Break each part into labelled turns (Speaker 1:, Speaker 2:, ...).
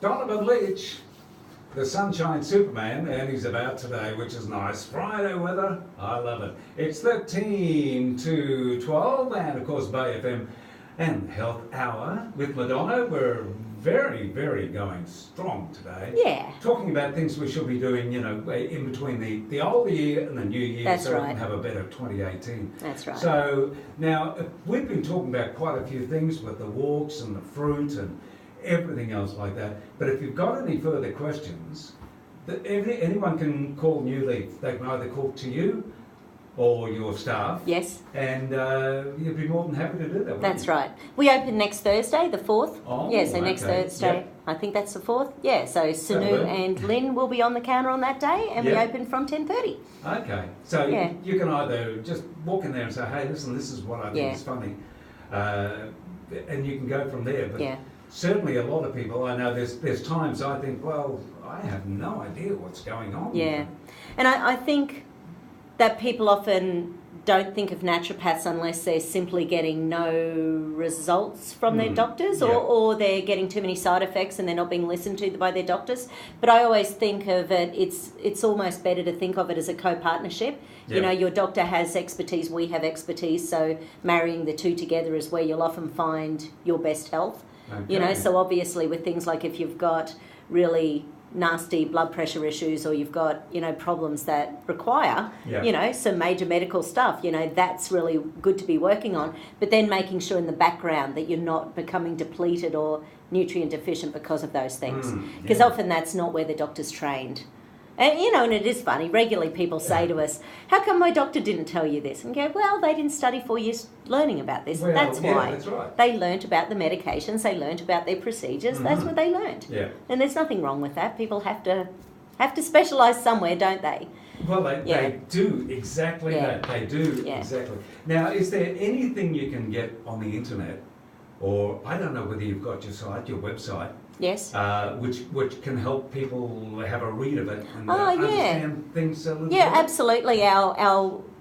Speaker 1: Donovan Leach, the Sunshine Superman, and he's about today, which is nice. Friday weather, I love it. It's 13 to 12, and of course Bay FM and Health Hour with Madonna. We're very, very going strong today.
Speaker 2: Yeah.
Speaker 1: Talking about things we should be doing, you know, in between the old year and the new year.
Speaker 2: That's
Speaker 1: so
Speaker 2: right.
Speaker 1: we can have a better 2018.
Speaker 2: That's right.
Speaker 1: So now we've been talking about quite a few things with the walks and the fruit and everything else like that. But if you've got any further questions, anyone can call New Leaf. They can either call to you or your staff.
Speaker 2: Yes.
Speaker 1: And you'd be more than happy to do that.
Speaker 2: That's right. We open next Thursday, the 4th.
Speaker 1: Oh,
Speaker 2: yeah, so next
Speaker 1: okay.
Speaker 2: Thursday,
Speaker 1: Yep.
Speaker 2: I think that's the 4th. Yeah, so Sanu and Lynn will be on the counter on that day, and
Speaker 1: Yep.
Speaker 2: we open from 10:30.
Speaker 1: Okay. So
Speaker 2: Yeah.
Speaker 1: you can either just walk in there and say, hey, listen, this is what I think
Speaker 2: Yeah.
Speaker 1: is funny. And you can go from there. But
Speaker 2: Yeah.
Speaker 1: certainly a lot of people, I know there's times I think, well, I have no idea what's going on.
Speaker 2: Yeah. And I think that people often don't think of naturopaths unless they're simply getting no results from their doctors,
Speaker 1: Yeah.
Speaker 2: or they're getting too many side effects and they're not being listened to by their doctors. But I always think of it, it's almost better to think of it as a co-partnership.
Speaker 1: Yeah.
Speaker 2: You know, your doctor has expertise, we have expertise, so marrying the two together is where you'll often find your best health.
Speaker 1: Okay.
Speaker 2: You know, so obviously with things like if you've got really nasty blood pressure issues, or you've got, you know, problems that require,
Speaker 1: Yeah.
Speaker 2: you know, some major medical stuff, you know, that's really good to be working on. But then making sure in the background that you're not becoming depleted or nutrient deficient because of those things. Because
Speaker 1: yeah.
Speaker 2: often that's not where the doctor's trained. And, you know, and it is funny, regularly people say to us, how come my doctor didn't tell you this? And go, well, they didn't study 4 years learning about this.
Speaker 1: Well,
Speaker 2: that's
Speaker 1: yeah,
Speaker 2: why.
Speaker 1: that's right.
Speaker 2: They learnt about the medications, they learnt about their procedures, that's what they learnt.
Speaker 1: Yeah.
Speaker 2: And there's nothing wrong with that. People have to specialise somewhere, don't they?
Speaker 1: Well, they do exactly
Speaker 2: Yeah.
Speaker 1: that. They do
Speaker 2: Yeah.
Speaker 1: exactly. Now, is there anything you can get on the internet, or I don't know whether you've got your site, your website,
Speaker 2: Yes.
Speaker 1: which can help people have a read of it and
Speaker 2: Oh, yeah.
Speaker 1: understand things a little
Speaker 2: Yeah,
Speaker 1: better?
Speaker 2: absolutely.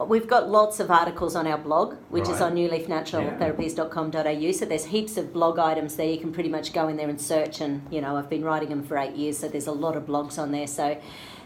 Speaker 2: We've got lots of articles on our blog, which is
Speaker 1: Right.
Speaker 2: on newleafnaturaltherapies.com.au. So there's heaps of blog items there. You can pretty much go in there and search, and, you know, I've been writing them for 8 years, so there's a lot of blogs on there. So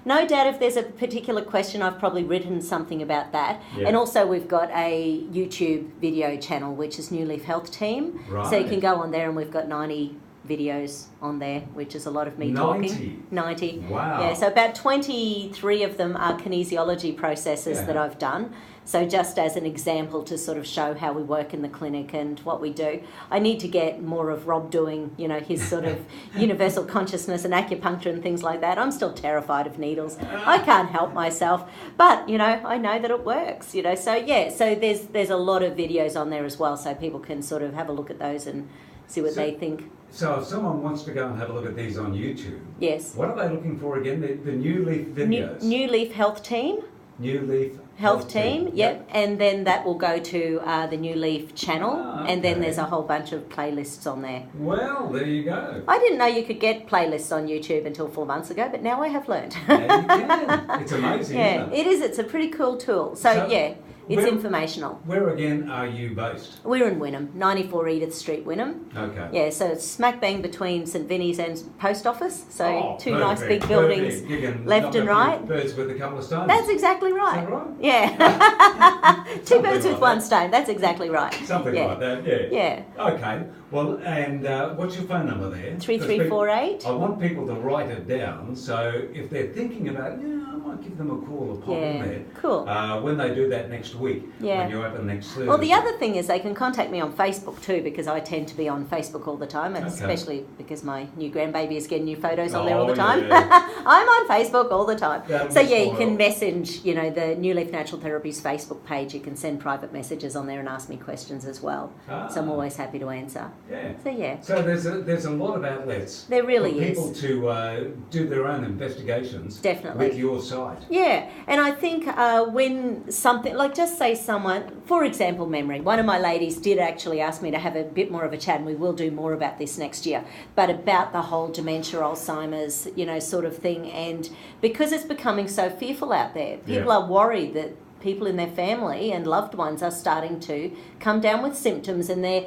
Speaker 2: no doubt if there's a particular question, I've probably written something about that.
Speaker 1: Yeah.
Speaker 2: And also we've got a YouTube video channel, which is New Leaf Health Team. So you
Speaker 1: Right.
Speaker 2: can go on there, and we've got 90 videos on there, which is a lot of me talking. 90.
Speaker 1: Wow.
Speaker 2: Yeah, so about 23 of them are kinesiology processes
Speaker 1: Yeah.
Speaker 2: that I've done. So just as an example to sort of show how we work in the clinic and what we do. I need to get more of Rob doing, you know, his sort of universal consciousness and acupuncture and things like that. I'm still terrified of needles. I can't help myself. But, you know, I know that it works, you know. So, yeah, so there's a lot of videos on there as well, so people can sort of have a look at those and see what they think.
Speaker 1: So if someone wants to go and have a look at these on YouTube,
Speaker 2: Yes.
Speaker 1: what are they looking for again? The New Leaf videos?
Speaker 2: New Leaf Health Team.
Speaker 1: New Leaf
Speaker 2: Health Team, yep. And then that will go to the New Leaf channel, and then
Speaker 1: okay.
Speaker 2: there's a whole bunch of playlists on there.
Speaker 1: Well, there you go.
Speaker 2: I didn't know you could get playlists on YouTube until 4 months ago, but now I have learnt.
Speaker 1: Yeah, you can. It's amazing,
Speaker 2: Yeah,
Speaker 1: isn't it?
Speaker 2: it is. It's a pretty cool tool. So yeah, it's informational.
Speaker 1: Where again are you based?
Speaker 2: We're in Wynnum, 94 Edith Street, Wynnum.
Speaker 1: Okay.
Speaker 2: Yeah, so it's smack bang between St Vinny's and Post Office. So two
Speaker 1: perfect,
Speaker 2: nice big buildings,
Speaker 1: perfect. You can
Speaker 2: left
Speaker 1: knock
Speaker 2: and
Speaker 1: a few
Speaker 2: right.
Speaker 1: birds with a couple of stones.
Speaker 2: That's exactly right.
Speaker 1: Is that right?
Speaker 2: Yeah. Two
Speaker 1: Something
Speaker 2: birds
Speaker 1: like
Speaker 2: with one
Speaker 1: that.
Speaker 2: stone. That's exactly right.
Speaker 1: Something
Speaker 2: yeah.
Speaker 1: like that, yeah.
Speaker 2: Yeah.
Speaker 1: Okay. Well, and what's your phone number there?
Speaker 2: 3348.
Speaker 1: I want people to write it down, so if they're thinking about, I might give them a call or pop in there.
Speaker 2: Cool.
Speaker 1: When they do that next week,
Speaker 2: Yeah.
Speaker 1: when you open next Thursday.
Speaker 2: Well, the other thing is they can contact me on Facebook too, because I tend to be on Facebook all the time, and especially because my new grandbaby is getting new photos on there all the time.
Speaker 1: Yeah.
Speaker 2: I'm on Facebook all the time.
Speaker 1: That
Speaker 2: So
Speaker 1: was
Speaker 2: yeah, you
Speaker 1: spoiled.
Speaker 2: can message, the New Leaf Natural Therapies Facebook page. You can send private messages on there and ask me questions as well. So I'm always happy to answer.
Speaker 1: Yeah.
Speaker 2: So yeah.
Speaker 1: So there's a lot of outlets.
Speaker 2: There really
Speaker 1: for people
Speaker 2: is.
Speaker 1: to do their own investigations.
Speaker 2: Definitely.
Speaker 1: With your site.
Speaker 2: Yeah, and I think when something, like just say someone, for example, memory. One of my ladies did actually ask me to have a bit more of a chat, and we will do more about this next year, but about the whole dementia, Alzheimer's, sort of thing. And because it's becoming so fearful out there, people are worried that people in their family and loved ones are starting to come down with symptoms, and they're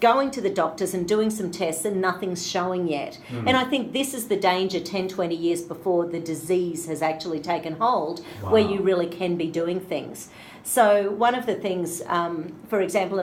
Speaker 2: going to the doctors and doing some tests and nothing's showing yet. And I think this is the danger 10, 20 years before the disease has actually taken hold, where you really can be doing things. So one of the things, for example,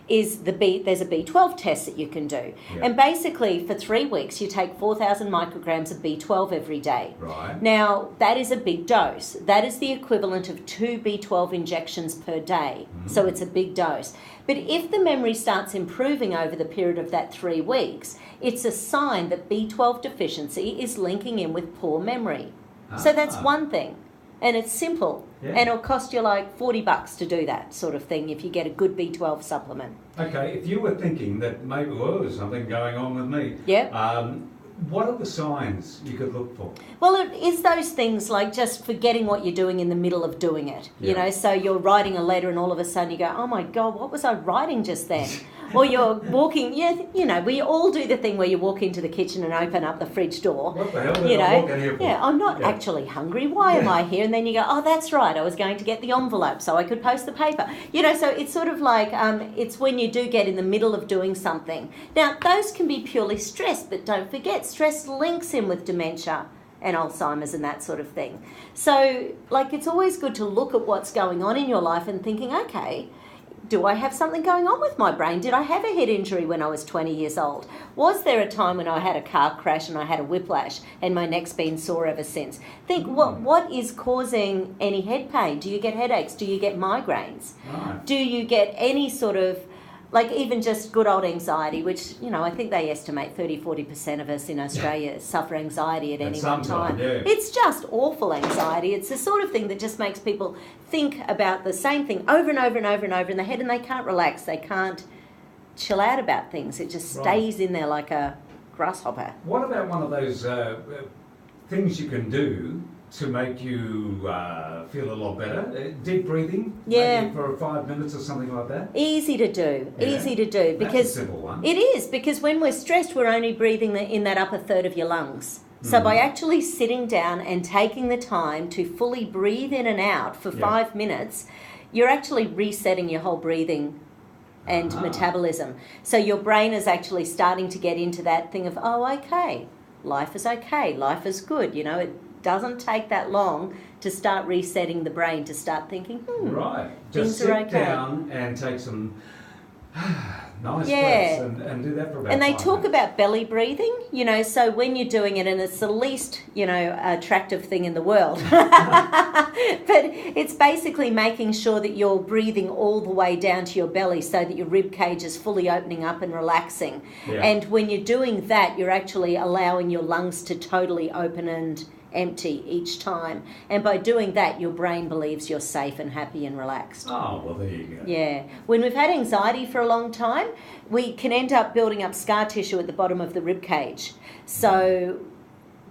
Speaker 2: is there's a B12 test that you can do. And basically for 3 weeks you take 4,000 micrograms of B12 every day.
Speaker 1: Right.
Speaker 2: Now that is a big dose. That is the equivalent of 2 B12 injections per day. So it's a big dose. But if the memory starts improving over the period of that 3 weeks, it's a sign that B12 deficiency is linking in with poor memory. So that's one thing. And it's simple. And it'll cost you like $40 to do that sort of thing if you get a good B12 supplement.
Speaker 1: Okay, if you were thinking that maybe, there's something going on with me. What are the signs you could look for?
Speaker 2: Well, it is those things like just forgetting what you're doing in the middle of doing it. You know, so you're writing a letter and all of a sudden you go, oh my God, what was I writing just then? Or you're walking, you know, we all do the thing where you walk into the kitchen and open up the fridge door.
Speaker 1: What the hell did I walk in here for?
Speaker 2: I'm not actually hungry. Why am I here? And then you go, oh, that's right, I was going to get the envelope so I could post the paper. You know, so it's sort of like, it's when you do get in the middle of doing something. Now, those can be purely stress, but don't forget, stress links in with dementia and Alzheimer's and that sort of thing. So, like, it's always good to look at what's going on in your life and thinking, okay, do I have something going on with my brain? Did I have a head injury when I was 20 years old? Was there a time when I had a car crash and I had a whiplash and my neck's been sore ever since? Think, what is causing any head pain? Do you get headaches? Do you get migraines?
Speaker 1: Right.
Speaker 2: Do you get any sort of, like even just good old anxiety, which, you know, I think they estimate 30-40% of us in Australia suffer anxiety at any one time. It's just awful anxiety. It's the sort of thing that just makes people think about the same thing over and over and over and over in their head, and they can't relax. They can't chill out about things. It just stays in there like a grasshopper.
Speaker 1: What about one of those things you can do to make you feel a lot better? Deep breathing, maybe for 5 minutes or something like that?
Speaker 2: Easy to do, easy to do. Because
Speaker 1: that's a simple one.
Speaker 2: It is, because when we're stressed, we're only breathing in that upper third of your lungs. So by actually sitting down and taking the time to fully breathe in and out for 5 minutes, you're actually resetting your whole breathing and metabolism. So your brain is actually starting to get into that thing of, oh, okay, life is okay, life is good. You know, it doesn't take that long to start resetting the brain, to start thinking,
Speaker 1: right. Just
Speaker 2: things are okay.
Speaker 1: Sit down and take some nice breaths and do that for about
Speaker 2: And they
Speaker 1: 5
Speaker 2: talk
Speaker 1: minutes.
Speaker 2: about belly breathing, you know, so when you're doing it, and it's the least, you know, attractive thing in the world, but it's basically making sure that you're breathing all the way down to your belly so that your rib cage is fully opening up and relaxing. And when you're doing that, you're actually allowing your lungs to totally open and empty each time, and by doing that your brain believes you're safe and happy and relaxed.
Speaker 1: Oh, well, there you go.
Speaker 2: Yeah, when we've had anxiety for a long time, we can end up building up scar tissue at the bottom of the rib cage. So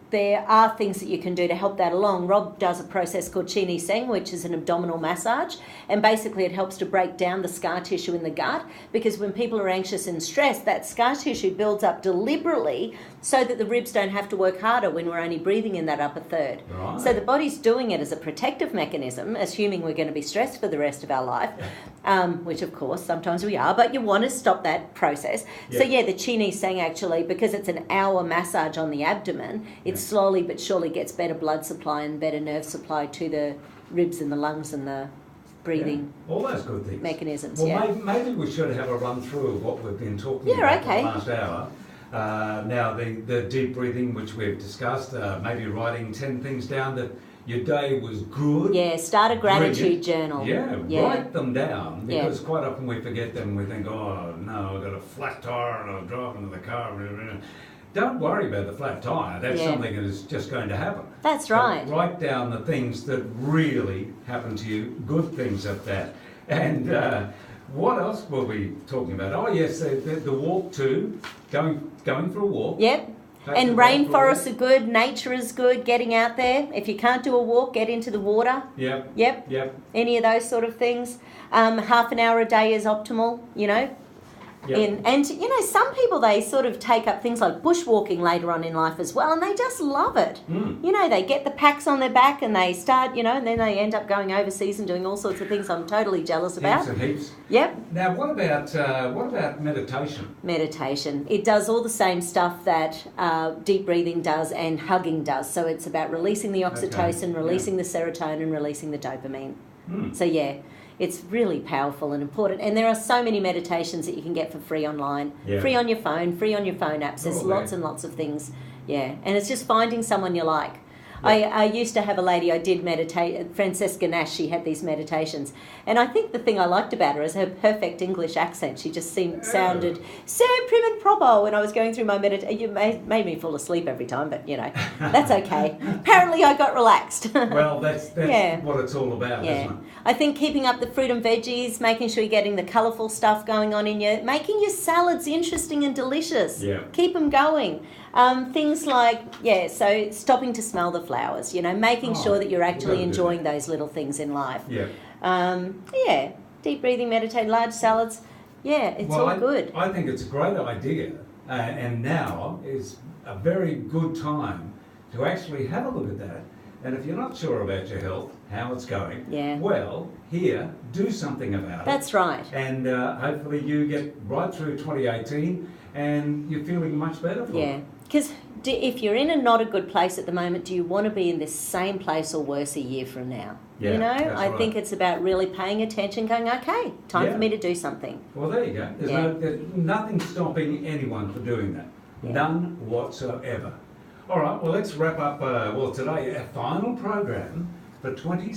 Speaker 2: there are things that you can do to help that along. Rob does a process called Chi Ni Seng, which is an abdominal massage, and basically it helps to break down the scar tissue in the gut, because when people are anxious and stressed, that scar tissue builds up deliberately so that the ribs don't have to work harder when we're only breathing in that upper third.
Speaker 1: Right.
Speaker 2: So the body's doing it as a protective mechanism, assuming we're going to be stressed for the rest of our life, which of course sometimes we are, but you want to stop that process. So the Chi Ni Seng, actually, because it's an hour massage on the abdomen, it slowly but surely gets better blood supply and better nerve supply to the ribs and the lungs and the breathing
Speaker 1: all those good things.
Speaker 2: mechanisms.
Speaker 1: Well, maybe we should have a run through of what we've been talking about the last hour. Now, the deep breathing, which we've discussed, maybe writing 10 things down that your day was good.
Speaker 2: Yeah, start a gratitude journal.
Speaker 1: Write them down, because quite often we forget them. We think, oh, no, I've got a flat tyre and I'm driving to the car. Don't worry about the flat tyre. That's something that is just going to happen.
Speaker 2: That's right.
Speaker 1: But write down the things that really happen to you, good things at that. And what else were we talking about? Oh, yes, the walk too, going for a walk.
Speaker 2: Yep. And rainforests are good, nature is good, getting out there. If you can't do a walk, get into the water. Yep. Any of those sort of things. Half an hour a day is optimal, you know.
Speaker 1: Yep.
Speaker 2: And you know, some people, they sort of take up things like bushwalking later on in life as well, and they just love it. You know, they get the packs on their back and they start, you know, and then they end up going overseas and doing all sorts of things I'm totally jealous about.
Speaker 1: Heaps and heaps.
Speaker 2: Yep.
Speaker 1: Now, what about meditation?
Speaker 2: Meditation. It does all the same stuff that deep breathing does and hugging does. So it's about releasing the oxytocin, releasing the serotonin, releasing the dopamine. So yeah, it's really powerful and important. And there are so many meditations that you can get for free online, free on your phone apps. There's lots and lots of things. Yeah, and it's just finding someone you like. I used to have a lady I did meditate, Francesca Nash, she had these meditations. And I think the thing I liked about her is her perfect English accent. She just sounded so prim and proper when I was going through my meditation. You made me fall asleep every time, but, you know, that's okay. Apparently I got relaxed.
Speaker 1: Well, that's what it's all about, isn't it?
Speaker 2: I think keeping up the fruit and veggies, making sure you're getting the colourful stuff going on in your, making your salads interesting and delicious.
Speaker 1: Yeah.
Speaker 2: Keep them going. Things like, so stopping to smell the flowers, you know, making sure that you're actually enjoying those little things in life. Deep breathing, meditate, large salads. It's all good.
Speaker 1: I think it's a great idea, and now is a very good time to actually have a look at that. And if you're not sure about your health, how it's going, well, here, do something about it.
Speaker 2: That's right.
Speaker 1: And hopefully you get right through 2018 and you're feeling much better for it.
Speaker 2: Because if you're in a not a good place at the moment, do you want to be in this same place or worse a year from now?
Speaker 1: Yeah,
Speaker 2: you know, I
Speaker 1: right.
Speaker 2: think it's about really paying attention, going, okay, time for me to do something.
Speaker 1: Well, there you go. There's nothing stopping anyone from doing that. None whatsoever. All right, well, let's wrap up, today, our final program for 2017.